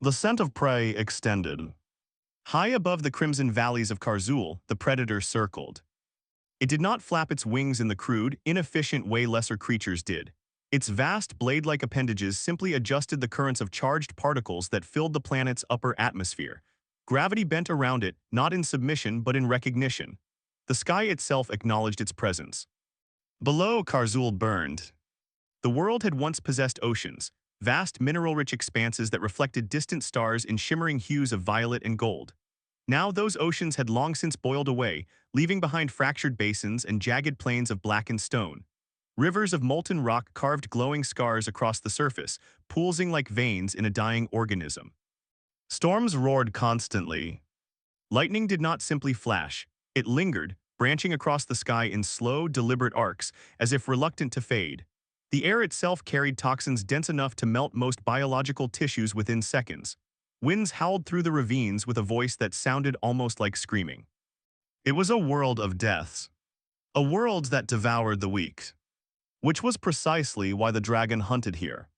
The scent of prey extended. High above the crimson valleys of Karzul, the predator circled. It did not flap its wings in the crude, inefficient way lesser creatures did. Its vast blade-like appendages simply adjusted the currents of charged particles that filled the planet's upper atmosphere. Gravity bent around it, not in submission but in recognition. The sky itself acknowledged its presence. Below, Karzul burned. The world had once possessed oceans, vast mineral-rich expanses that reflected distant stars in shimmering hues of violet and gold. Now those oceans had long since boiled away, leaving behind fractured basins and jagged plains of blackened stone. Rivers of molten rock carved glowing scars across the surface, pulsing like veins in a dying organism. Storms roared constantly. Lightning did not simply flash. It lingered, branching across the sky in slow, deliberate arcs, as if reluctant to fade. The air itself carried toxins dense enough to melt most biological tissues within seconds. Winds howled through the ravines with a voice that sounded almost like screaming. It was a world of deaths. A world that devoured the weak. Which was precisely why the dragon hunted here.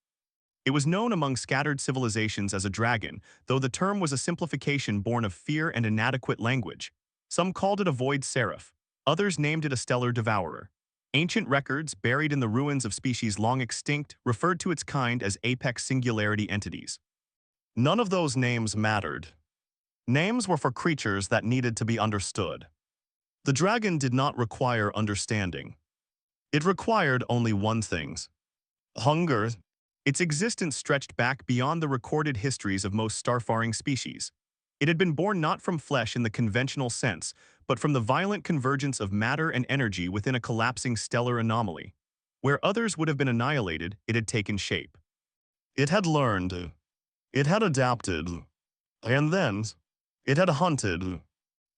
It was known among scattered civilizations as a dragon, though the term was a simplification born of fear and inadequate language. Some called it a void seraph. Others named it a stellar devourer. Ancient records, buried in the ruins of species long extinct, referred to its kind as apex singularity entities. None of those names mattered. Names were for creatures that needed to be understood. The dragon did not require understanding. It required only one thing: hunger. Its existence stretched back beyond the recorded histories of most starfaring species. It had been born not from flesh in the conventional sense, but from the violent convergence of matter and energy within a collapsing stellar anomaly. Where others would have been annihilated, it had taken shape. It had learned. It had adapted. And then, it had hunted.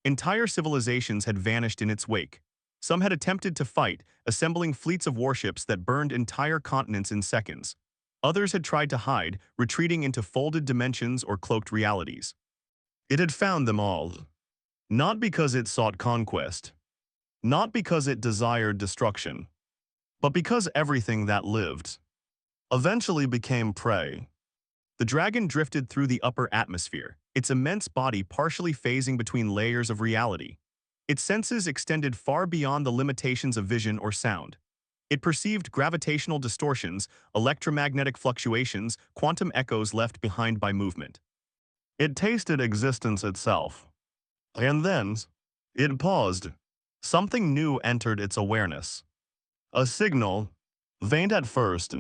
Entire civilizations had vanished in its wake. Some had attempted to fight, assembling fleets of warships that burned entire continents in seconds. Others had tried to hide, retreating into folded dimensions or cloaked realities. It had found them all. Not because it sought conquest. Not because it desired destruction. But because everything that lived eventually became prey. The dragon drifted through the upper atmosphere, its immense body partially phasing between layers of reality. Its senses extended far beyond the limitations of vision or sound. It perceived gravitational distortions, electromagnetic fluctuations, quantum echoes left behind by movement. It tasted existence itself. And then, it paused. Something new entered its awareness. A signal, faint at first,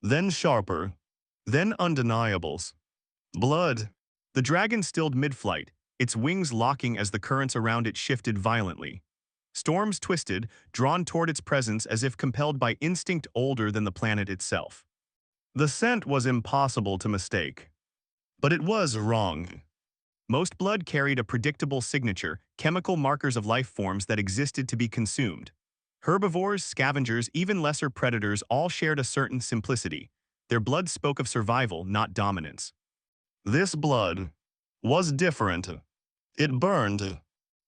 then sharper, then undeniables. Blood. The dragon stilled mid-flight, its wings locking as the currents around it shifted violently. Storms twisted, drawn toward its presence as if compelled by instinct older than the planet itself. The scent was impossible to mistake. But it was wrong. Most blood carried a predictable signature, chemical markers of life forms that existed to be consumed. Herbivores, scavengers, even lesser predators all shared a certain simplicity. Their blood spoke of survival, not dominance. This blood was different. It burned.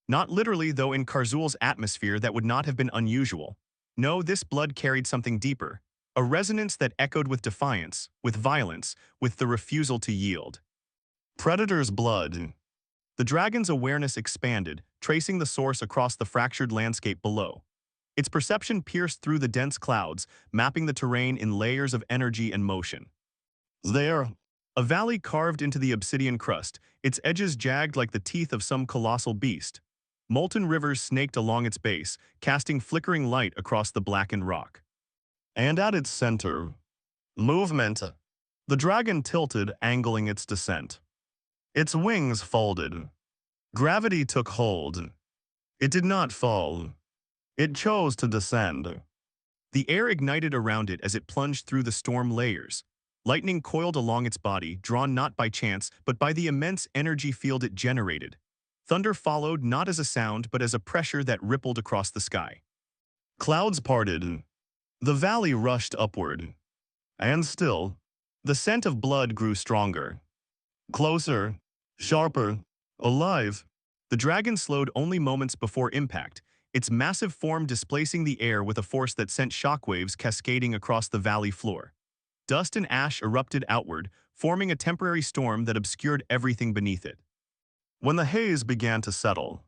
Not literally, though in Karzul's atmosphere that would not have been unusual. No, this blood carried something deeper. A resonance that echoed with defiance, with violence, with the refusal to yield. Predator's blood. The dragon's awareness expanded, tracing the source across the fractured landscape below. Its perception pierced through the dense clouds, mapping the terrain in layers of energy and motion. There, a valley carved into the obsidian crust, its edges jagged like the teeth of some colossal beast. Molten rivers snaked along its base, casting flickering light across the blackened rock. And at its center, movement. The dragon tilted, angling its descent. Its wings folded. Gravity took hold. It did not fall. It chose to descend. The air ignited around it as it plunged through the storm layers. Lightning coiled along its body, drawn not by chance, but by the immense energy field it generated. Thunder followed not as a sound, but as a pressure that rippled across the sky. Clouds parted. The valley rushed upward. And still, the scent of blood grew stronger. Closer, sharper, alive. The dragon slowed only moments before impact, its massive form displacing the air with a force that sent shockwaves cascading across the valley floor. Dust and ash erupted outward, forming a temporary storm that obscured everything beneath it. When the haze began to settle,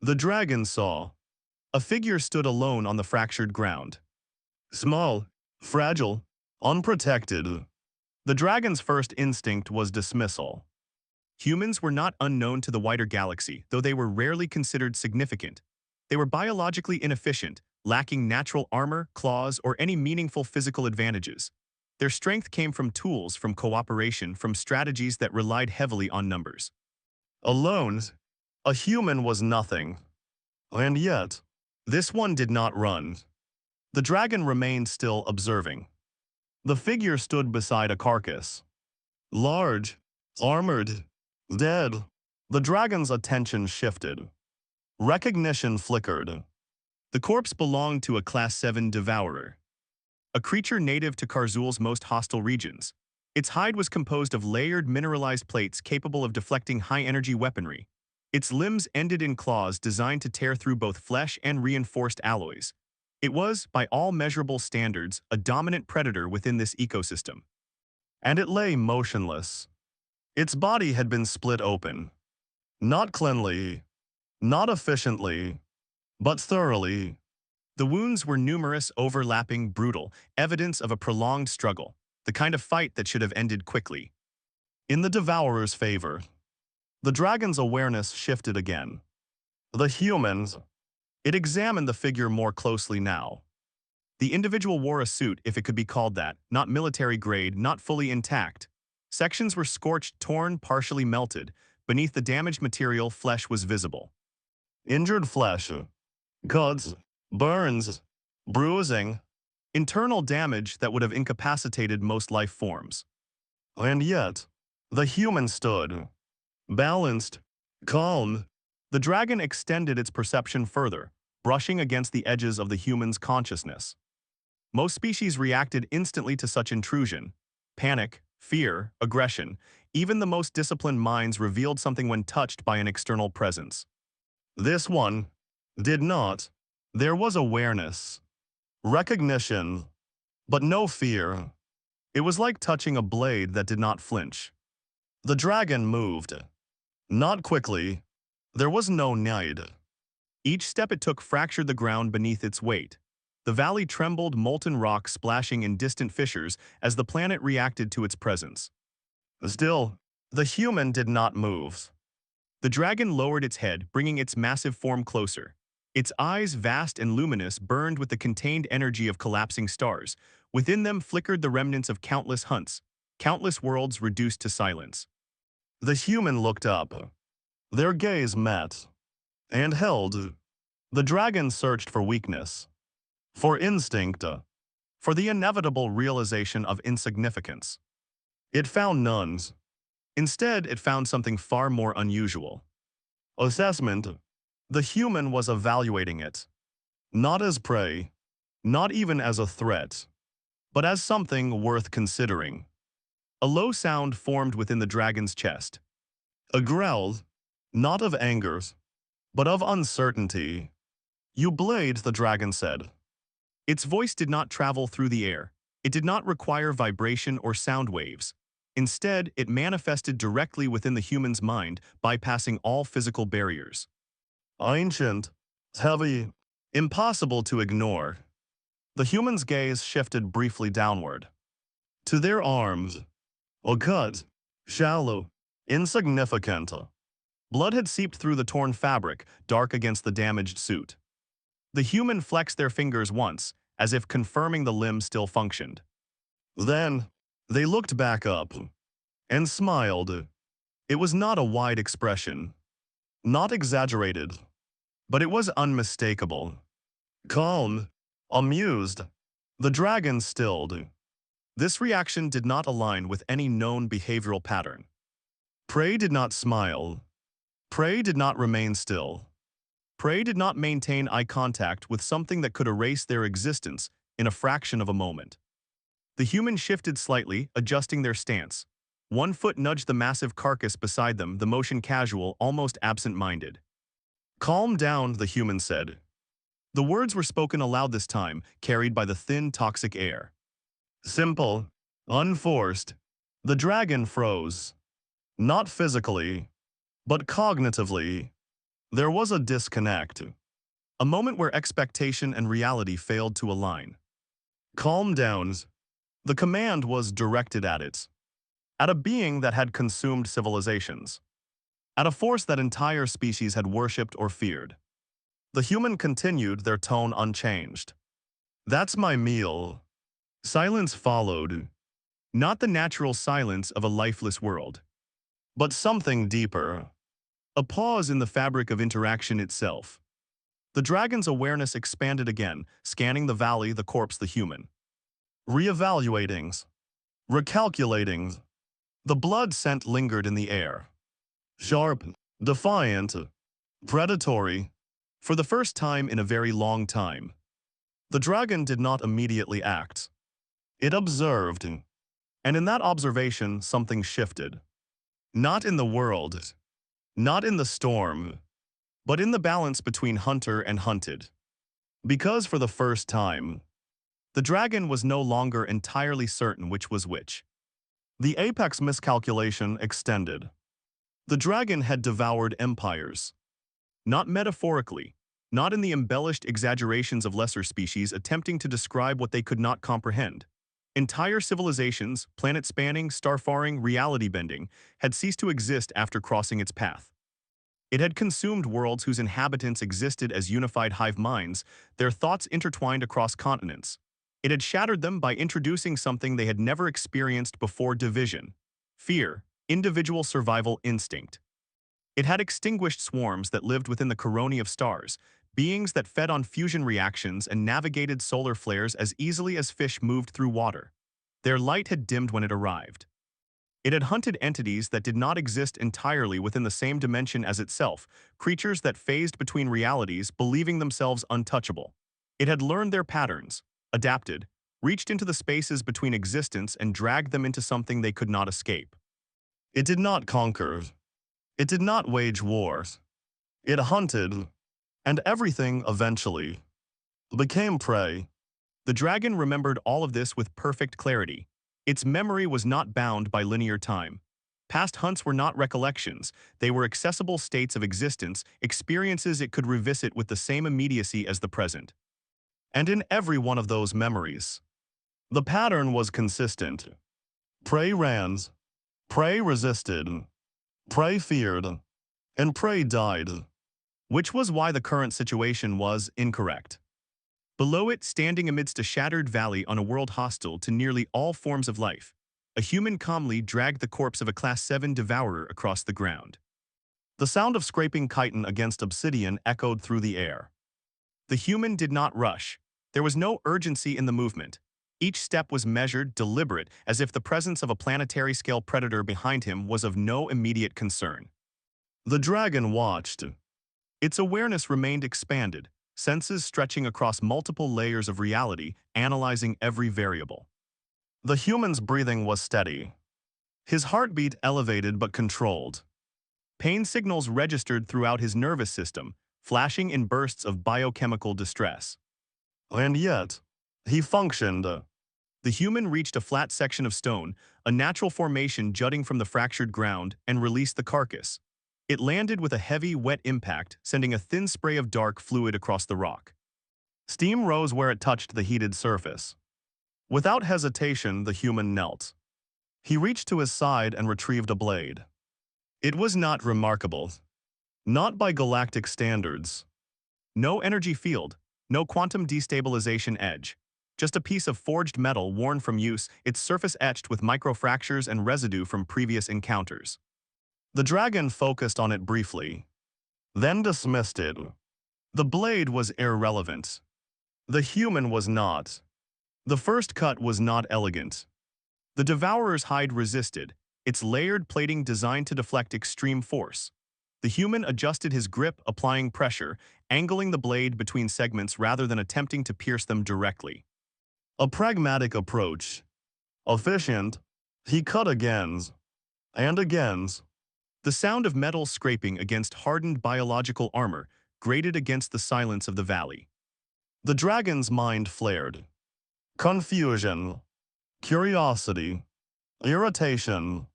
the dragon saw a figure stood alone on the fractured ground. Small, fragile, unprotected. The dragon's first instinct was dismissal. Humans were not unknown to the wider galaxy, though they were rarely considered significant. They were biologically inefficient, lacking natural armor, claws, or any meaningful physical advantages. Their strength came from tools, from cooperation, from strategies that relied heavily on numbers. Alone, a human was nothing. And yet, this one did not run. The dragon remained still, observing. The figure stood beside a carcass. Large, armored, dead. The dragon's attention shifted. Recognition flickered. The corpse belonged to a Class 7 devourer, a creature native to Karzul's most hostile regions. Its hide was composed of layered mineralized plates capable of deflecting high-energy weaponry. Its limbs ended in claws designed to tear through both flesh and reinforced alloys. It was, by all measurable standards, a dominant predator within this ecosystem. And it lay motionless. Its body had been split open. Not cleanly, not efficiently, but thoroughly. The wounds were numerous, overlapping, brutal, evidence of a prolonged struggle, the kind of fight that should have ended quickly. In the devourer's favor, the dragon's awareness shifted again. The humans. It examined the figure more closely now. The individual wore a suit, if it could be called that, not military grade, not fully intact. Sections were scorched, torn, partially melted. Beneath the damaged material, flesh was visible. Injured flesh. Cuts, burns, bruising. Internal damage that would have incapacitated most life forms. And yet, the human stood. Balanced, calm. The dragon extended its perception further, brushing against the edges of the human's consciousness. Most species reacted instantly to such intrusion. Panic, fear, aggression. Even the most disciplined minds revealed something when touched by an external presence. This one did not. There was awareness, recognition, but no fear. It was like touching a blade that did not flinch. The dragon moved. Not quickly. There was no need. Each step it took fractured the ground beneath its weight. The valley trembled, molten rock splashing in distant fissures as the planet reacted to its presence. Still, the human did not move. The dragon lowered its head, bringing its massive form closer. Its eyes, vast and luminous, burned with the contained energy of collapsing stars. Within them flickered the remnants of countless hunts, countless worlds reduced to silence. The human looked up. Their gaze met and held. The dragon searched for weakness, for instinct, for the inevitable realization of insignificance. It found none. Instead, it found something far more unusual. Assessment. The human was evaluating it. Not as prey, not even as a threat, but as something worth considering. A low sound formed within the dragon's chest. A growl, not of anger, but of uncertainty. "You blade," the dragon said. Its voice did not travel through the air. It did not require vibration or sound waves. Instead, it manifested directly within the human's mind, bypassing all physical barriers. Ancient, heavy, impossible to ignore. The human's gaze shifted briefly downward. To their arms. A cut, shallow, insignificant. Blood had seeped through the torn fabric, dark against the damaged suit. The human flexed their fingers once, as if confirming the limb still functioned. Then, they looked back up and smiled. It was not a wide expression, not exaggerated, but it was unmistakable. Calm, amused. The dragon stilled. This reaction did not align with any known behavioral pattern. Prey did not smile. Prey did not remain still. Prey did not maintain eye contact with something that could erase their existence in a fraction of a moment. The human shifted slightly, adjusting their stance. One foot nudged the massive carcass beside them, the motion casual, almost absent-minded. "Calm down," the human said. The words were spoken aloud this time, carried by the thin, toxic air. Simple, Unforced, the dragon froze. Not physically, but cognitively. There was a disconnect. A moment where expectation and reality failed to align. Calm down. The command was directed at it. At a being that had consumed civilizations. At a force that entire species had worshipped or feared. The human continued, their tone unchanged. That's my meal. Silence followed. Not the natural silence of a lifeless world, but something deeper. A pause in the fabric of interaction itself. The dragon's awareness expanded again, scanning the valley, the corpse, the human. Reevaluating. Recalculating. The blood scent lingered in the air. Sharp, defiant, predatory. For the first time in a very long time. The dragon did not immediately act. It observed. And in that observation, something shifted. Not in the world. Not in the storm. But in the balance between hunter and hunted. Because for the first time, the dragon was no longer entirely certain which was which. The apex miscalculation extended. The dragon had devoured empires. Not metaphorically, not in the embellished exaggerations of lesser species attempting to describe what they could not comprehend. Entire civilizations, planet-spanning, star-faring, reality-bending, had ceased to exist after crossing its path. It had consumed worlds whose inhabitants existed as unified hive minds, their thoughts intertwined across continents. It had shattered them by introducing something they had never experienced before: division, fear, individual survival instinct. It had extinguished swarms that lived within the corona of stars, beings that fed on fusion reactions and navigated solar flares as easily as fish moved through water. Their light had dimmed when it arrived. It had hunted entities that did not exist entirely within the same dimension as itself, creatures that phased between realities, believing themselves untouchable. It had learned their patterns, adapted, reached into the spaces between existence and dragged them into something they could not escape. It did not conquer. It did not wage war. It hunted, and everything eventually became prey. The dragon remembered all of this with perfect clarity. Its memory was not bound by linear time. Past hunts were not recollections, they were accessible states of existence, experiences it could revisit with the same immediacy as the present. And in every one of those memories, the pattern was consistent. Prey ran, prey resisted, prey feared, and prey died. Which was why the current situation was incorrect. Below it, standing amidst a shattered valley on a world hostile to nearly all forms of life, a human calmly dragged the corpse of a Class 7 devourer across the ground. The sound of scraping chitin against obsidian echoed through the air. The human did not rush. There was no urgency in the movement. Each step was measured, deliberate, as if the presence of a planetary-scale predator behind him was of no immediate concern. The dragon watched. Its awareness remained expanded, senses stretching across multiple layers of reality, analyzing every variable. The human's breathing was steady. His heartbeat elevated but controlled. Pain signals registered throughout his nervous system, flashing in bursts of biochemical distress. And yet, he functioned. The human reached a flat section of stone, a natural formation jutting from the fractured ground, and released the carcass. It landed with a heavy, wet impact, sending a thin spray of dark fluid across the rock. Steam rose where it touched the heated surface. Without hesitation, the human knelt. He reached to his side and retrieved a blade. It was not remarkable. Not by galactic standards. No energy field, no quantum destabilization edge. Just a piece of forged metal worn from use, its surface etched with microfractures and residue from previous encounters. The dragon focused on it briefly, then dismissed it. The blade was irrelevant. The human was not. The first cut was not elegant. The devourer's hide resisted, its layered plating designed to deflect extreme force. The human adjusted his grip, applying pressure, angling the blade between segments rather than attempting to pierce them directly. A pragmatic approach. Efficient. He cut again. And again. The sound of metal scraping against hardened biological armor grated against the silence of the valley. The dragon's mind flared. Confusion. curiosity, irritation.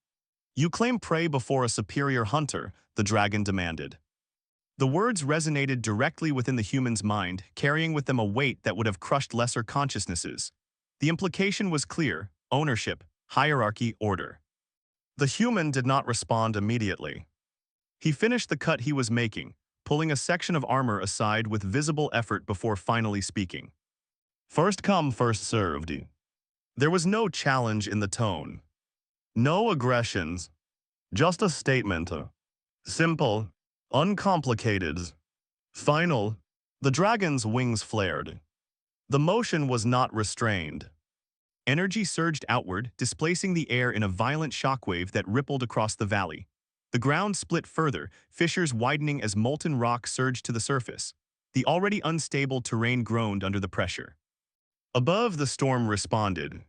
You claim prey before a superior hunter, the dragon demanded. The words resonated directly within the human's mind, carrying with them a weight that would have crushed lesser consciousnesses. The implication was clear: ownership, hierarchy, order. The human did not respond immediately. He finished the cut he was making, pulling a section of armor aside with visible effort before finally speaking. First come, first served. There was no challenge in the tone. No aggressions. Just a statement. Simple. Uncomplicated. Final. The dragon's wings flared. The motion was not restrained. Energy surged outward, displacing the air in a violent shockwave that rippled across the valley. The ground split further, fissures widening as molten rock surged to the surface. The already unstable terrain groaned under the pressure. Above, the storm responded.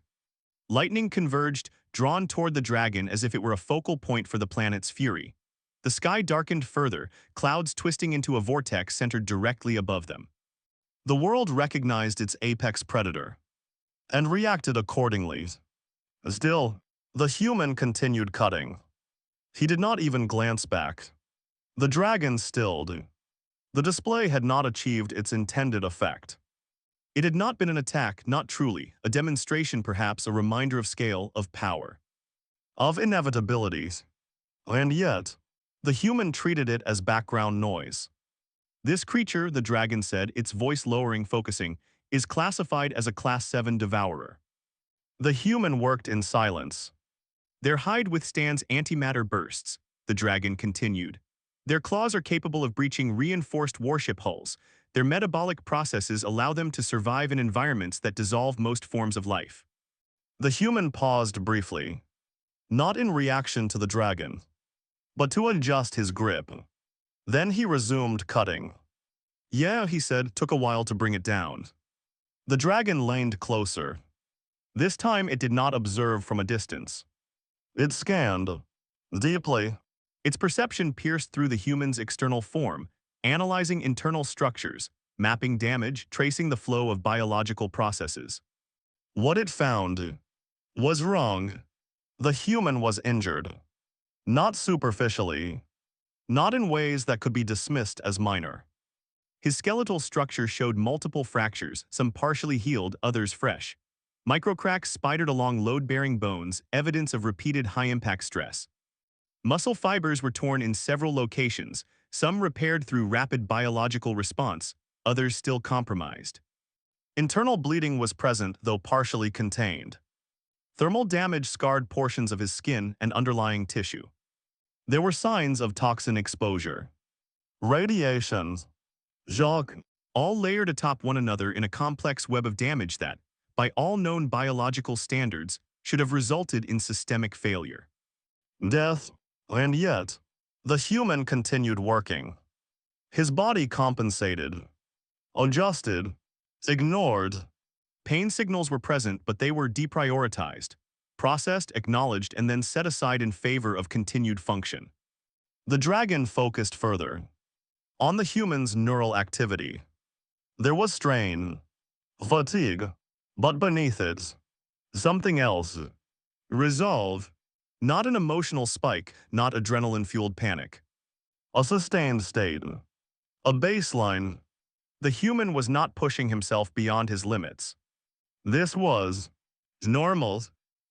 Lightning converged, drawn toward the dragon as if it were a focal point for the planet's fury. The sky darkened further, clouds twisting into a vortex centered directly above them. The world recognized its apex predator and reacted accordingly. Still, the human continued cutting. He did not even glance back. The dragon stilled. The display had not achieved its intended effect. It had not been an attack, not truly, a demonstration perhaps, a reminder of scale, of power, of inevitabilities. And yet, the human treated it as background noise. This creature, the dragon said, its voice lowering, focusing, is classified as a Class 7 devourer. The human worked in silence. Their hide withstands antimatter bursts, the dragon continued. Their claws are capable of breaching reinforced warship hulls. Their metabolic processes allow them to survive in environments that dissolve most forms of life. The human paused briefly, not in reaction to the dragon, but to adjust his grip. Then he resumed cutting. Yeah, he said, took a while to bring it down. The dragon leaned closer. This time it did not observe from a distance. It scanned deeply. Its perception pierced through the human's external form, analyzing internal structures, mapping damage, tracing the flow of biological processes. What it found was wrong. The human was injured. Not superficially. Not in ways that could be dismissed as minor. His skeletal structure showed multiple fractures, some partially healed, others fresh. Microcracks spidered along load-bearing bones, evidence of repeated high-impact stress. Muscle fibers were torn in several locations, some repaired through rapid biological response, others still compromised. Internal bleeding was present, though partially contained. Thermal damage scarred portions of his skin and underlying tissue. There were signs of toxin exposure. Radiations. Jacques, all layered atop one another in a complex web of damage that, by all known biological standards, should have resulted in systemic failure. Death. And yet, the human continued working. His body compensated, adjusted, ignored. Pain signals were present, but they were deprioritized, processed, acknowledged, and then set aside in favor of continued function. The dragon focused further on the human's neural activity. There was strain, fatigue, but beneath it, something else. Resolve. Not an emotional spike, not adrenaline-fueled panic. A sustained state. A baseline. The human was not pushing himself beyond his limits. This was normal.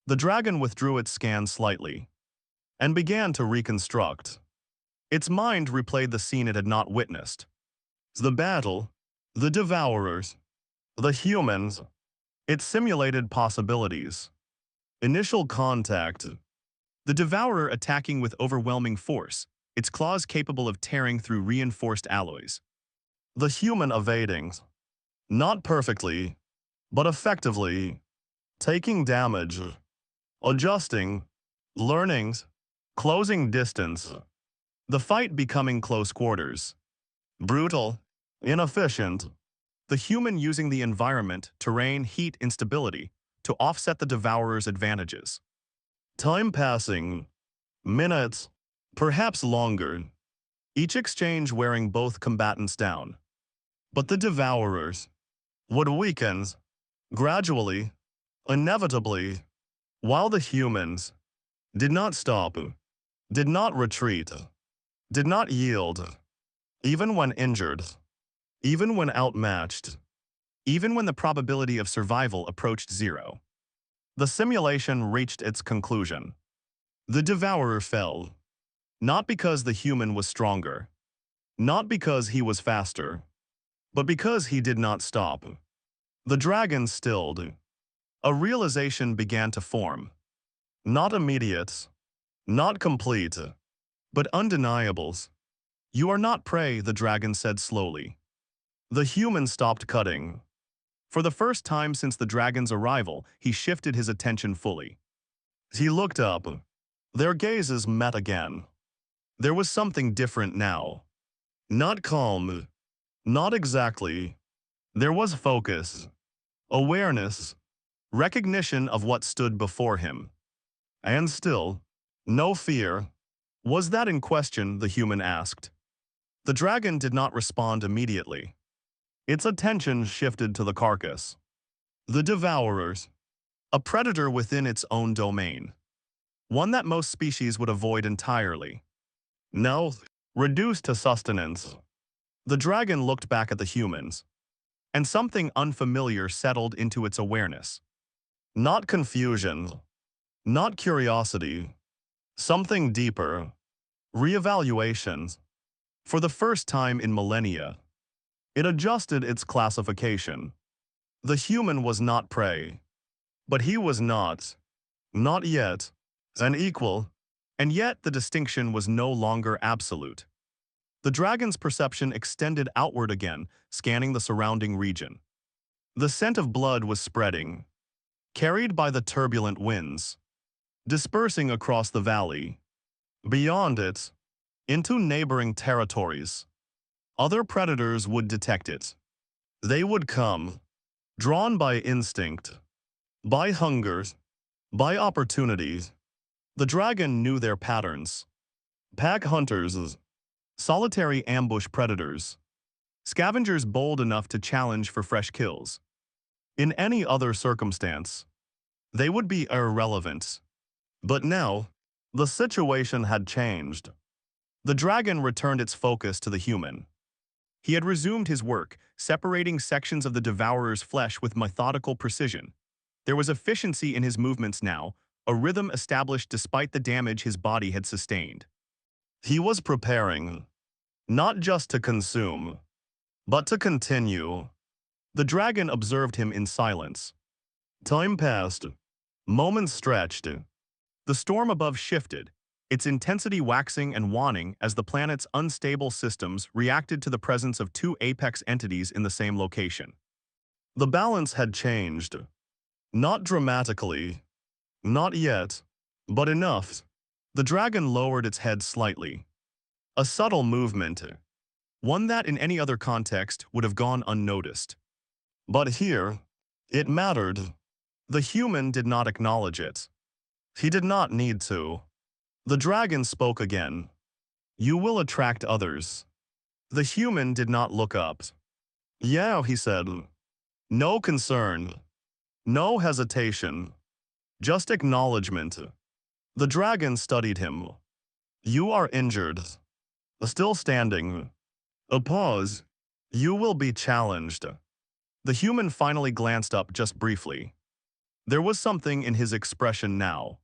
The dragon withdrew its scan slightly and began to reconstruct. Its mind replayed the scene it had not witnessed. The battle, the devourers, the humans. It simulated possibilities. Initial contact. The devourer attacking with overwhelming force, its claws capable of tearing through reinforced alloys. The human evading. Not perfectly, but effectively. Taking damage. Adjusting. Learning. Closing distance. The fight becoming close quarters. Brutal. Inefficient. The human using the environment, terrain, heat, instability, to offset the devourer's advantages. Time passing. Minutes. Perhaps longer. Each exchange wearing both combatants down. But the devourers would weaken. Gradually. Inevitably. While the humans did not stop, did not retreat, did not yield, even when injured, even when outmatched, even when the probability of survival approached zero. The simulation reached its conclusion. The devourer fell, not because the human was stronger, not because he was faster, but because he did not stop. The dragon stilled. A realization began to form. Not immediate, not complete, but undeniable. You are not prey, the dragon said slowly. The human stopped cutting. For the first time since the dragon's arrival, he shifted his attention fully. He looked up. Their gazes met again. There was something different now. Not calm. Not exactly. There was focus, awareness, recognition of what stood before him. And still, no fear. Was that in question, the human asked. The dragon did not respond immediately. Its attention shifted to the carcass. The devourers. A predator within its own domain. One that most species would avoid entirely. Now, reduced to sustenance. The dragon looked back at the humans, and something unfamiliar settled into its awareness. Not confusion, not curiosity, something deeper. Reevaluations. For the first time in millennia, it adjusted its classification. The human was not prey, but he was not yet, an equal, and yet the distinction was no longer absolute. The dragon's perception extended outward again, scanning the surrounding region. The scent of blood was spreading, carried by the turbulent winds, dispersing across the valley. Beyond it, into neighboring territories, other predators would detect it. They would come, drawn by instinct, by hunger, by opportunities. The dragon knew their patterns. Pack hunters, solitary ambush predators, scavengers bold enough to challenge for fresh kills. In any other circumstance, they would be irrelevant. But now, the situation had changed. The dragon returned its focus to the human. He had resumed his work, separating sections of the devourer's flesh with methodical precision. There was efficiency in his movements now, a rhythm established despite the damage his body had sustained. He was preparing, not just to consume, but to continue. The dragon observed him in silence. Time passed. Moments stretched. The storm above shifted, its intensity waxing and waning as the planet's unstable systems reacted to the presence of two apex entities in the same location. The balance had changed. Not dramatically. Not yet. But enough. The dragon lowered its head slightly. A subtle movement. One that in any other context would have gone unnoticed. But here, it mattered. The human did not acknowledge it. He did not need to. The dragon spoke again. You will attract others. The human did not look up. Yeah, he said. No concern. No hesitation. Just acknowledgement. The dragon studied him. You are injured. Still standing. A pause. You will be challenged. The human finally glanced up just briefly. There was something in his expression now.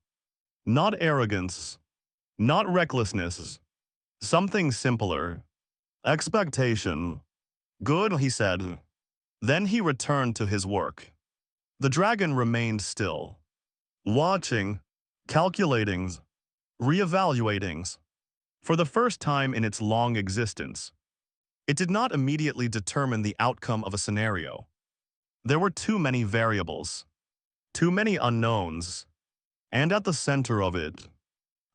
Not arrogance. Not recklessness. Something simpler. Expectation. Good, he said. Then he returned to his work. The dragon remained still. Watching. Calculating. Reevaluating. For the first time in its long existence, it did not immediately determine the outcome of a scenario. There were too many variables. Too many unknowns. And at the center of it,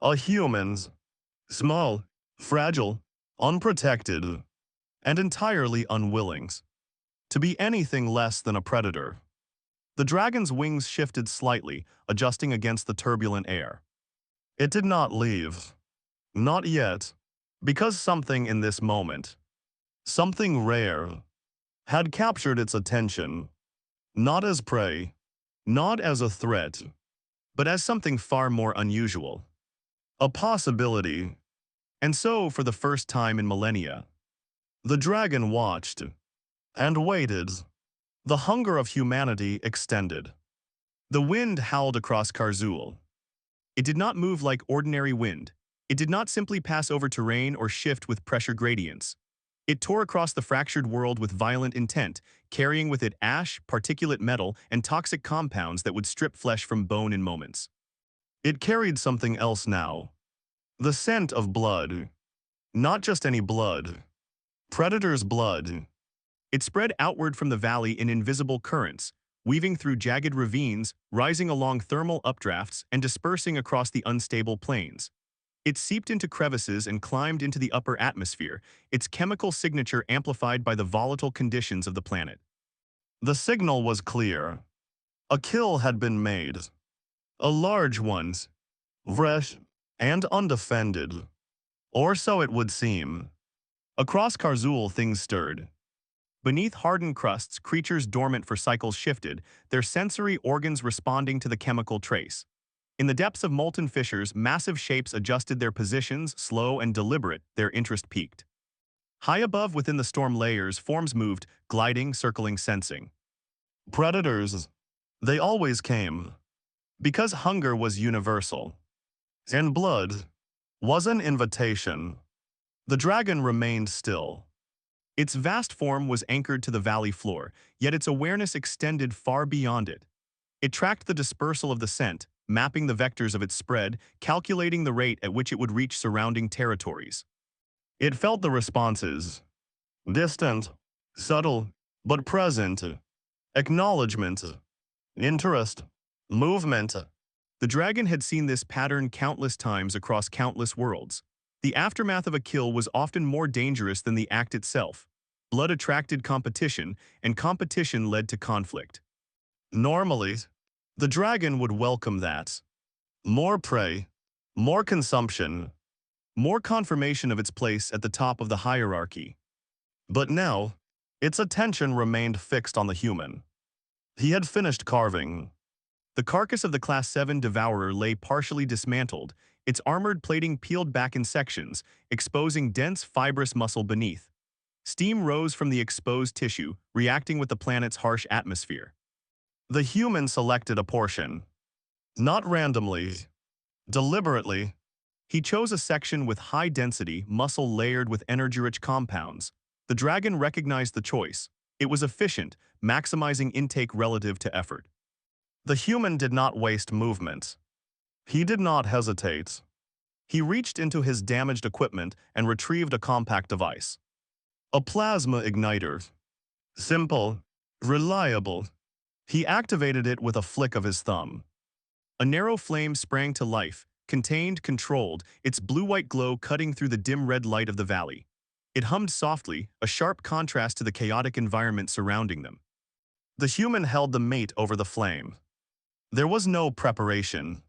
a human's, small, fragile, unprotected, and entirely unwilling to be anything less than a predator. The dragon's wings shifted slightly, adjusting against the turbulent air. It did not leave. Not yet, because something in this moment, something rare, had captured its attention. Not as prey, not as a threat, but as something far more unusual. A possibility. And so, for the first time in millennia, the dragon watched and waited. The hunger of humanity extended. The wind howled across Karzul. It did not move like ordinary wind. It did not simply pass over terrain or shift with pressure gradients. It tore across the fractured world with violent intent, carrying with it ash, particulate metal, and toxic compounds that would strip flesh from bone in moments. It carried something else now. The scent of blood. Not just any blood. Predator's blood. It spread outward from the valley in invisible currents, weaving through jagged ravines, rising along thermal updrafts, and dispersing across the unstable plains. It seeped into crevices and climbed into the upper atmosphere, its chemical signature amplified by the volatile conditions of the planet. The signal was clear. A kill had been made. A large one. Fresh and undefended. Or so it would seem. Across Karzul, things stirred. Beneath hardened crusts, creatures dormant for cycles shifted, their sensory organs responding to the chemical trace. In the depths of molten fissures, massive shapes adjusted their positions, slow and deliberate, their interest peaked. High above within the storm layers, forms moved, gliding, circling, sensing. Predators. They always came. Because hunger was universal. And blood was an invitation. The dragon remained still. Its vast form was anchored to the valley floor, yet its awareness extended far beyond it. It tracked the dispersal of the scent, mapping the vectors of its spread, calculating the rate at which it would reach surrounding territories. It felt the responses. Distant, subtle, but present. Acknowledgement. Interest. Movement. The dragon had seen this pattern countless times across countless worlds. The aftermath of a kill was often more dangerous than the act itself. Blood attracted competition, and competition led to conflict. Normally, the dragon would welcome that. More prey, more consumption, more confirmation of its place at the top of the hierarchy. But now, its attention remained fixed on the human. He had finished carving. The carcass of the Class 7 Devourer lay partially dismantled, its armored plating peeled back in sections, exposing dense fibrous muscle beneath. Steam rose from the exposed tissue, reacting with the planet's harsh atmosphere. The human selected a portion. Not randomly. Deliberately. He chose a section with high density, muscle layered with energy-rich compounds. The dragon recognized the choice. It was efficient, maximizing intake relative to effort. The human did not waste movement. He did not hesitate. He reached into his damaged equipment and retrieved a compact device. A plasma igniter. Simple, reliable. He activated it with a flick of his thumb. A narrow flame sprang to life, contained, controlled, its blue-white glow cutting through the dim red light of the valley. It hummed softly, a sharp contrast to the chaotic environment surrounding them. The human held the mate over the flame. There was no preparation.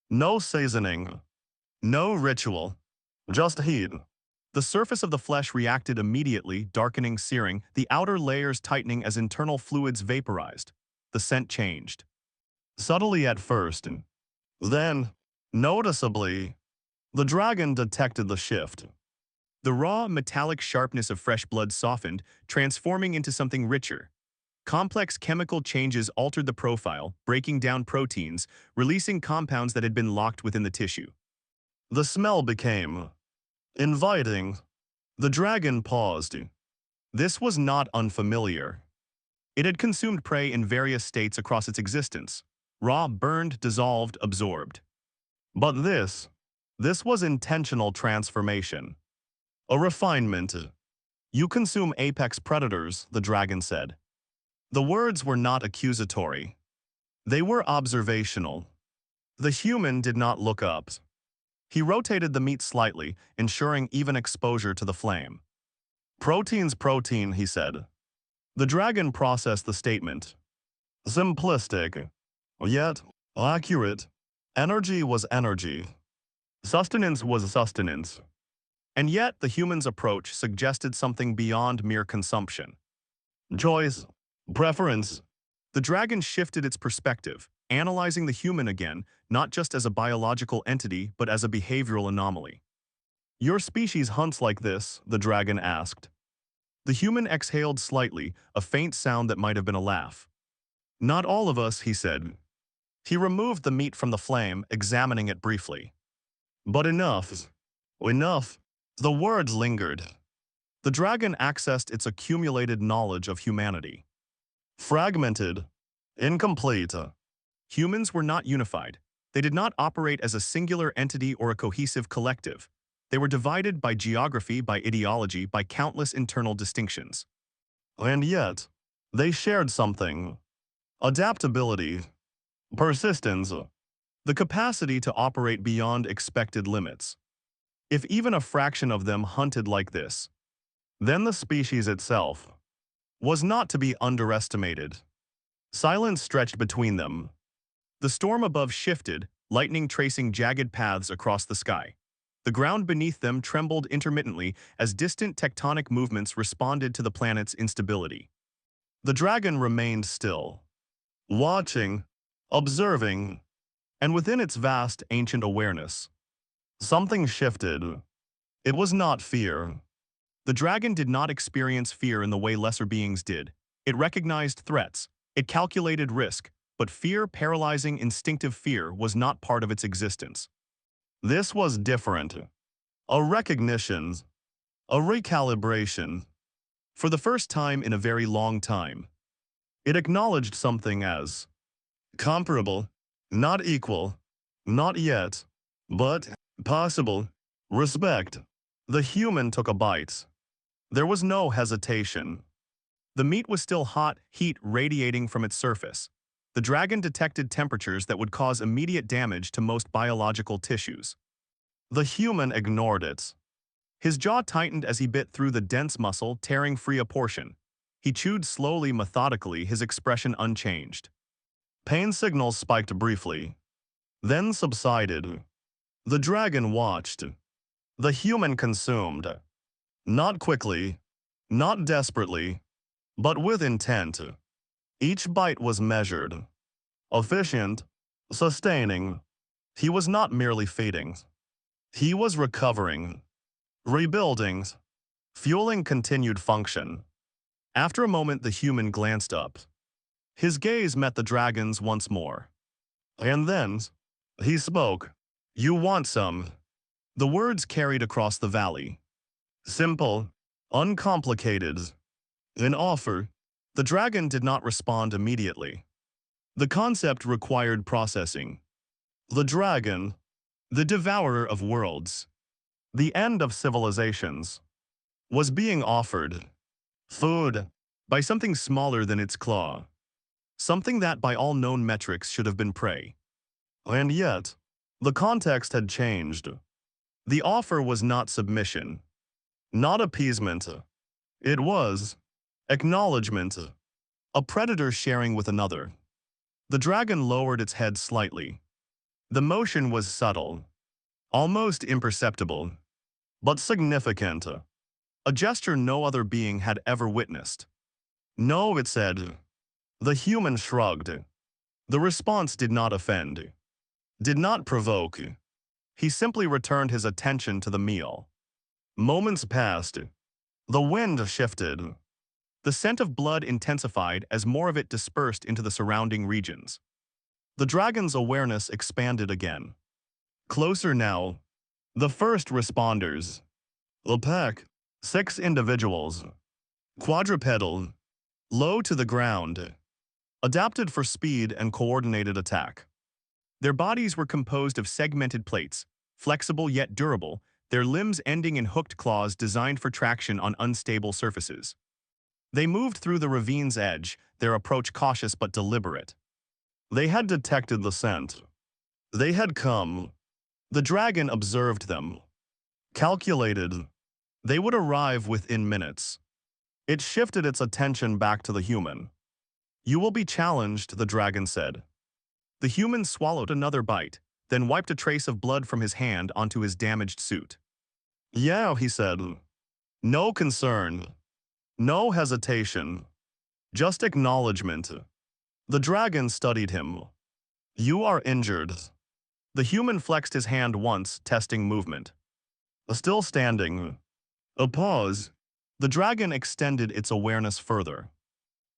No seasoning. No ritual. Just heat. The surface of the flesh reacted immediately, darkening, searing, the outer layers tightening as internal fluids vaporized. The scent changed. Subtly at first, then, noticeably, the dragon detected the shift. The raw, metallic sharpness of fresh blood softened, transforming into something richer. Complex chemical changes altered the profile, breaking down proteins, releasing compounds that had been locked within the tissue. The smell became inviting. The dragon paused. This was not unfamiliar. It had consumed prey in various states across its existence. Raw, burned, dissolved, absorbed. But this was intentional transformation. A refinement. You consume apex predators, the dragon said. The words were not accusatory. They were observational. The human did not look up. He rotated the meat slightly, ensuring even exposure to the flame. Protein's protein, he said. The dragon processed the statement. Simplistic, yet accurate. Energy was energy. Sustenance was sustenance. And yet the human's approach suggested something beyond mere consumption. Choice, preference. The dragon shifted its perspective. analyzing the human again, not just as a biological entity, but as a behavioral anomaly. Your species hunts like this, the dragon asked. The human exhaled slightly, a faint sound that might have been a laugh. Not all of us, he said. He removed the meat from the flame, examining it briefly. But enough. Enough. The words lingered. The dragon accessed its accumulated knowledge of humanity. Fragmented. Incomplete. Humans were not unified. They did not operate as a singular entity or a cohesive collective. They were divided by geography, by ideology, by countless internal distinctions. And yet, they shared something. Adaptability. Persistence. The capacity to operate beyond expected limits. If even a fraction of them hunted like this, then the species itself was not to be underestimated. Silence stretched between them. The storm above shifted, lightning tracing jagged paths across the sky. The ground beneath them trembled intermittently as distant tectonic movements responded to the planet's instability. The dragon remained still, watching, observing, and within its vast ancient awareness, something shifted. It was not fear. The dragon did not experience fear in the way lesser beings did. It recognized threats. It calculated risk, but fear, paralyzing instinctive fear, was not part of its existence. This was different. A recognition. A recalibration. For the first time in a very long time, it acknowledged something as comparable, not equal, not yet, but possible. Respect. The human took a bite. There was no hesitation. The meat was still hot, heat radiating from its surface. The dragon detected temperatures that would cause immediate damage to most biological tissues. The human ignored it. His jaw tightened as he bit through the dense muscle, tearing free a portion. He chewed slowly, methodically, his expression unchanged. Pain signals spiked briefly, then subsided. The dragon watched. The human consumed. Not quickly, not desperately, but with intent. Each bite was measured, efficient, sustaining. He was not merely feeding. He was recovering, rebuilding, fueling continued function. After a moment, the human glanced up. His gaze met the dragon's once more. And then, he spoke. You want some? The words carried across the valley. Simple, uncomplicated. An offer. The dragon did not respond immediately. The concept required processing. The dragon, the devourer of worlds, the end of civilizations, was being offered food by something smaller than its claw, something that by all known metrics should have been prey. And yet, the context had changed. The offer was not submission, not appeasement. It was acknowledgement, a predator sharing with another. The dragon lowered its head slightly. The motion was subtle, almost imperceptible, but significant. A gesture no other being had ever witnessed. No, it said. The human shrugged. The response did not offend, did not provoke. He simply returned his attention to the meal. Moments passed. The wind shifted. The scent of blood intensified as more of it dispersed into the surrounding regions. The dragon's awareness expanded again. Closer now. The first responders. The pack. 6 individuals. Quadrupedal. Low to the ground. Adapted for speed and coordinated attack. Their bodies were composed of segmented plates, flexible yet durable, their limbs ending in hooked claws designed for traction on unstable surfaces. They moved through the ravine's edge, their approach cautious but deliberate. They had detected the scent. They had come. The dragon observed them. Calculated. They would arrive within minutes. It shifted its attention back to the human. You will be challenged, the dragon said. The human swallowed another bite, then wiped a trace of blood from his hand onto his damaged suit. Yeah, he said. No concern. No hesitation. Just acknowledgement. The dragon studied him. You are injured. The human flexed his hand once, testing movement. Still standing. A pause. The dragon extended its awareness further.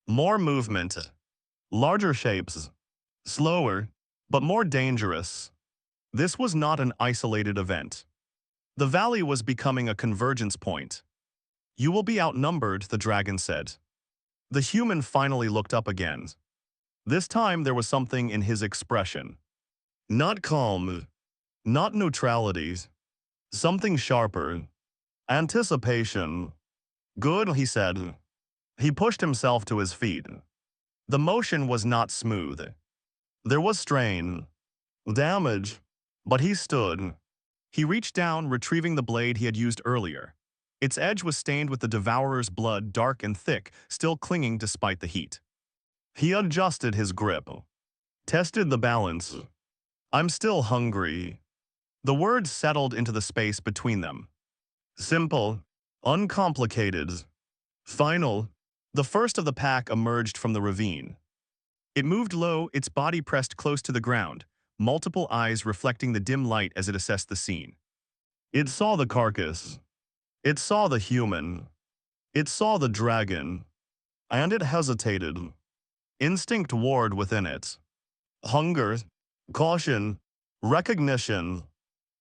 More movement. Larger shapes. Slower, but more dangerous. This was not an isolated event. The valley was becoming a convergence point. You will be outnumbered, the dragon said. The human finally looked up again. This time there was something in his expression. Not calm, not neutrality, something sharper. Anticipation. Good, he said. He pushed himself to his feet. The motion was not smooth. There was strain, damage, but he stood. He reached down, retrieving the blade he had used earlier. Its edge was stained with the devourer's blood, dark and thick, still clinging despite the heat. He adjusted his grip, tested the balance. I'm still hungry. The words settled into the space between them. Simple, uncomplicated. Final. The first of the pack emerged from the ravine. It moved low, its body pressed close to the ground, multiple eyes reflecting the dim light as it assessed the scene. It saw the carcass. It saw the human. It saw the dragon. And it hesitated. Instinct warred within it. Hunger, caution, recognition.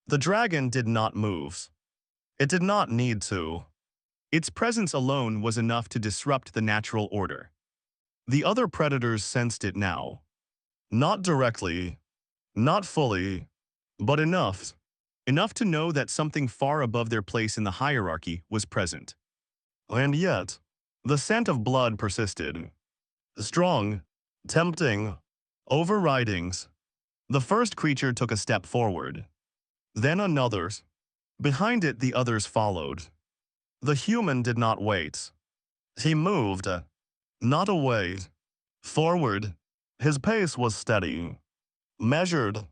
The dragon did not move. It did not need to. Its presence alone was enough to disrupt the natural order. The other predators sensed it now. Not directly, not fully, but enough. Enough to know that something far above their place in the hierarchy was present. And yet, the scent of blood persisted. Strong, tempting, overriding. The first creature took a step forward. Then another. Behind it, the others followed. The human did not wait. He moved, not away, forward. His pace was steady, measured,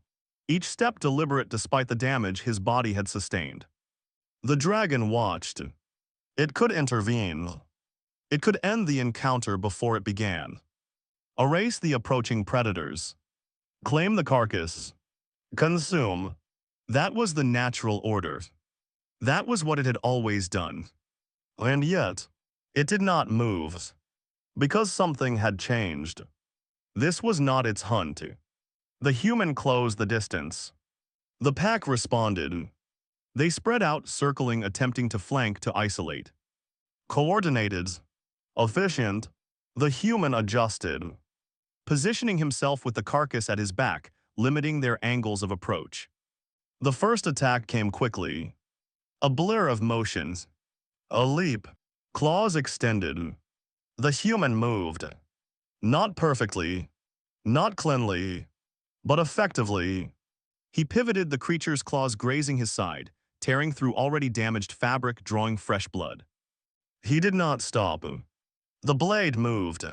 each step deliberate despite the damage his body had sustained. The dragon watched. It could intervene. It could end the encounter before it began. Erase the approaching predators. Claim the carcass. Consume. That was the natural order. That was what it had always done. And yet, it did not move. Because something had changed. This was not its hunt. The human closed the distance. The pack responded. They spread out, circling, attempting to flank, to isolate. Coordinated. Efficient. The human adjusted. Positioning himself with the carcass at his back, limiting their angles of approach. The first attack came quickly. A blur of motions. A leap. Claws extended. The human moved. Not perfectly. Not cleanly. But effectively. He pivoted, the creature's claws grazing his side, tearing through already damaged fabric, drawing fresh blood. He did not stop. The blade moved.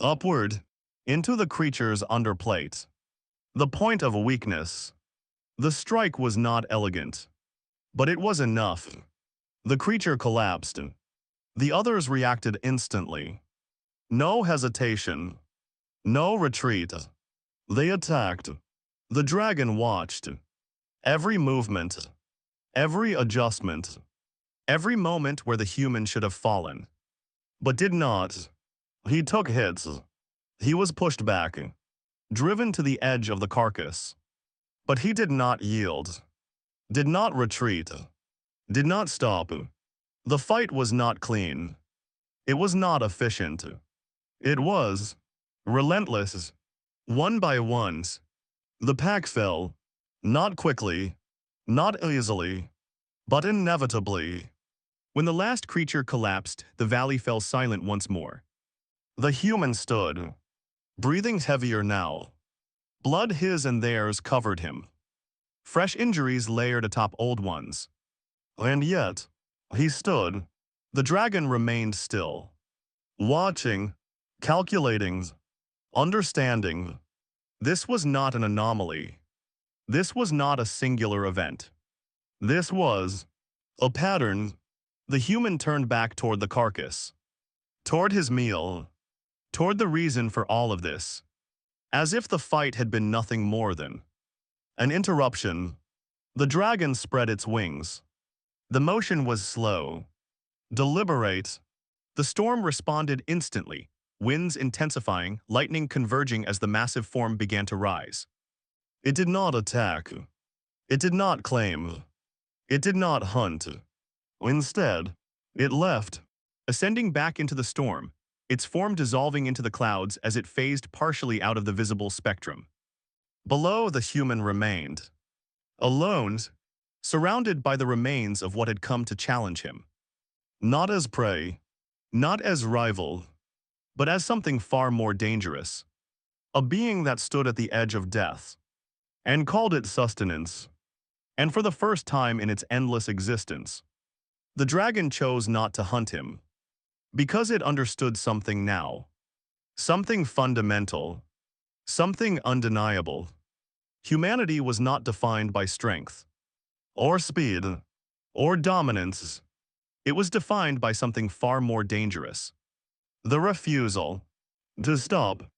Upward. Into the creature's underplate. The point of weakness. The strike was not elegant. But it was enough. The creature collapsed. The others reacted instantly. No hesitation. No retreat. They attacked. The dragon watched. Every movement. Every adjustment. Every moment where the human should have fallen. But did not. He took hits. He was pushed back. Driven to the edge of the carcass. But he did not yield. Did not retreat. Did not stop. The fight was not clean. It was not efficient. It was relentless. One by one, the pack fell. Not quickly, not easily, but inevitably. When the last creature collapsed, the valley fell silent once more. The human stood, breathing heavier now. Blood his and theirs covered him. Fresh injuries layered atop old ones. And yet, he stood. The dragon remained still. Watching, calculating, understanding. This was not an anomaly. This was not a singular event. This was a pattern. The human turned back toward the carcass. Toward his meal. Toward the reason for all of this. as if the fight had been nothing more than an interruption. The dragon spread its wings. The motion was slow, deliberate. The storm responded instantly, winds intensifying, lightning converging as the massive form began to rise. It did not attack. It did not claim. It did not hunt. Instead, it left, ascending back into the storm, its form dissolving into the clouds as it phased partially out of the visible spectrum. Below, the human remained, alone, surrounded by the remains of what had come to challenge him. Not as prey, not as rival, but as something far more dangerous. A being that stood at the edge of death, and called it sustenance. And for the first time in its endless existence, the dragon chose not to hunt him, because it understood something now. Something fundamental. Something undeniable. Humanity was not defined by strength, or speed, or dominance. It was defined by something far more dangerous. The refusal to stop.